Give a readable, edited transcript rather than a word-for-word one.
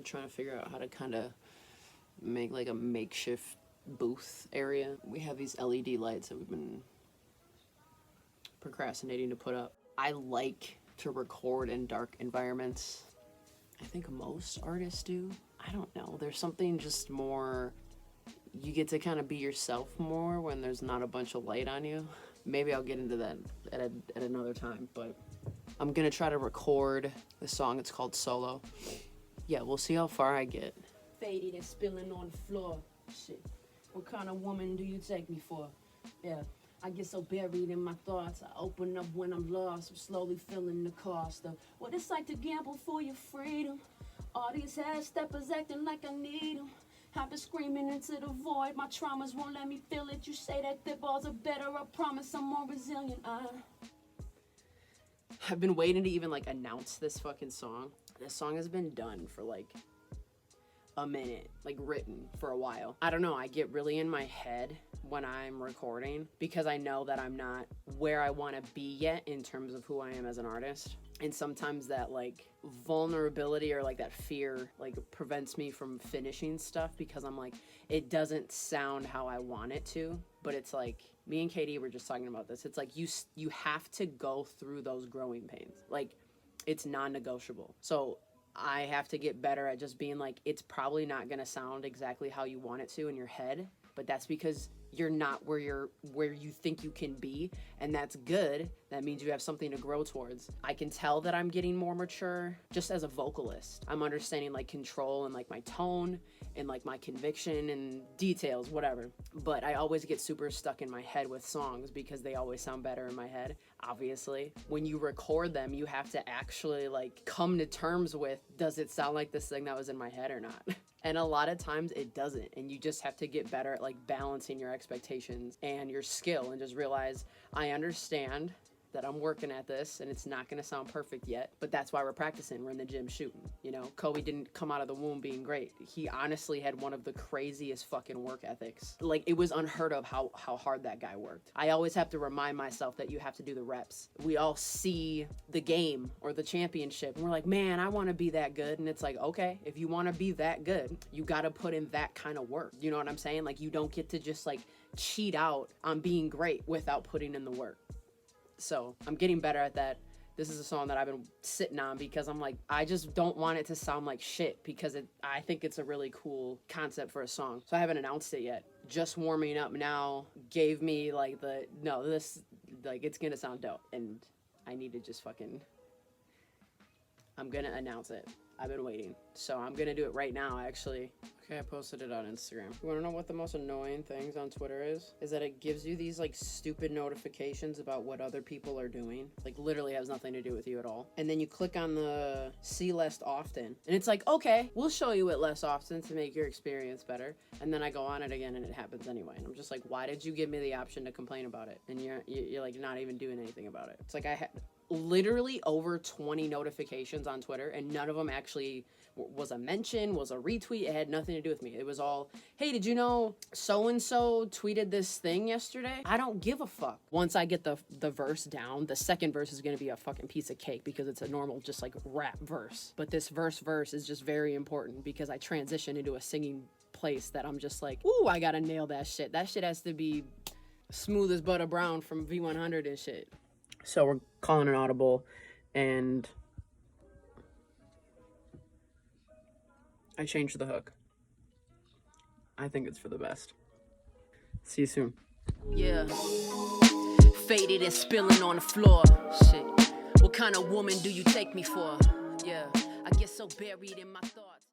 trying to figure out how to kind of make like a makeshift booth area. We have these LED lights that we've been procrastinating to put up. I like to record in dark environments. I think most artists do. I don't know. There's something just more, you get to kind of be yourself more when there's not a bunch of light on you. Maybe I'll get into that at another time, but I'm gonna try to record the song. It's called Solo. Yeah, we'll see how far I get. Faded and spilling on the floor. Shit. What kind of woman do you take me for? Yeah. I get so buried in my thoughts. I open up when I'm lost. I'm slowly feeling the cost of what it's like to gamble for your freedom. All these half-steppers acting like I need them. I've been screaming into the void. My traumas won't let me feel it. You say that the balls are better. I promise I'm more resilient. I've been waiting to even like announce this fucking song. This song has been done for like a minute, like written for a while. I don't know, I get really in my head when I'm recording because I know that I'm not where I want to be yet in terms of who I am as an artist. And sometimes that like vulnerability or like that fear like prevents me from finishing stuff because I'm like, it doesn't sound how I want it to. But it's like, me and Katie were just talking about this. It's like you have to go through those growing pains. Like, it's non-negotiable. So I have to get better at just being like, it's probably not gonna sound exactly how you want it to in your head, but that's because you're not where you think you can be, and that's good. That means you have something to grow towards. I can tell that I'm getting more mature just as a vocalist. I'm understanding like control and like my tone and like my conviction and details, whatever. But I always get super stuck in my head with songs because they always sound better in my head. Obviously, when you record them, you have to actually like come to terms with, does it sound like this thing that was in my head or not? And a lot of times it doesn't, and you just have to get better at like balancing your expectations and your skill and just realize, I understand that I'm working at this and it's not gonna sound perfect yet, but that's why we're practicing. We're in the gym shooting, you know? Kobe didn't come out of the womb being great. He honestly had one of the craziest fucking work ethics. Like, it was unheard of how hard that guy worked. I always have to remind myself that you have to do the reps. We all see the game or the championship and we're like, man, I wanna be that good. And it's like, okay, if you wanna be that good, you gotta put in that kind of work. You know what I'm saying? Like, you don't get to just like cheat out on being great without putting in the work. So I'm getting better at that. This is a song that I've been sitting on because I'm like, I just don't want it to sound like shit because I think it's a really cool concept for a song. So I haven't announced it yet. Just warming up now gave me like this, like, it's gonna sound dope. And I need to just I'm gonna announce it. I've been waiting. So I'm gonna do it right now, actually. Okay, I posted it on Instagram. You wanna know what the most annoying things on Twitter is? Is that it gives you these like stupid notifications about what other people are doing. Like, literally has nothing to do with you at all. And then you click on the see less often. And it's like, okay, we'll show you it less often to make your experience better. And then I go on it again and it happens anyway. And I'm just like, why did you give me the option to complain about it? And you're like not even doing anything about it. It's like I had literally over 20 notifications on Twitter and none of them actually was a mention, was a retweet. It had nothing to do with me. It was all, hey, did you know so-and-so tweeted this thing yesterday? I don't give a fuck. Once I get the verse down, the second verse is gonna be a fucking piece of cake because it's a normal just like rap verse. But this verse is just very important because I transition into a singing place that I'm just like, ooh, I gotta nail that shit. That shit has to be smooth as butter brown from V100 and shit. So we're calling an audible, and I changed the hook. I think it's for the best. See you soon. Yeah. Faded and spilling on the floor. Shit. What kind of woman do you take me for? Yeah. I get so buried in my thoughts.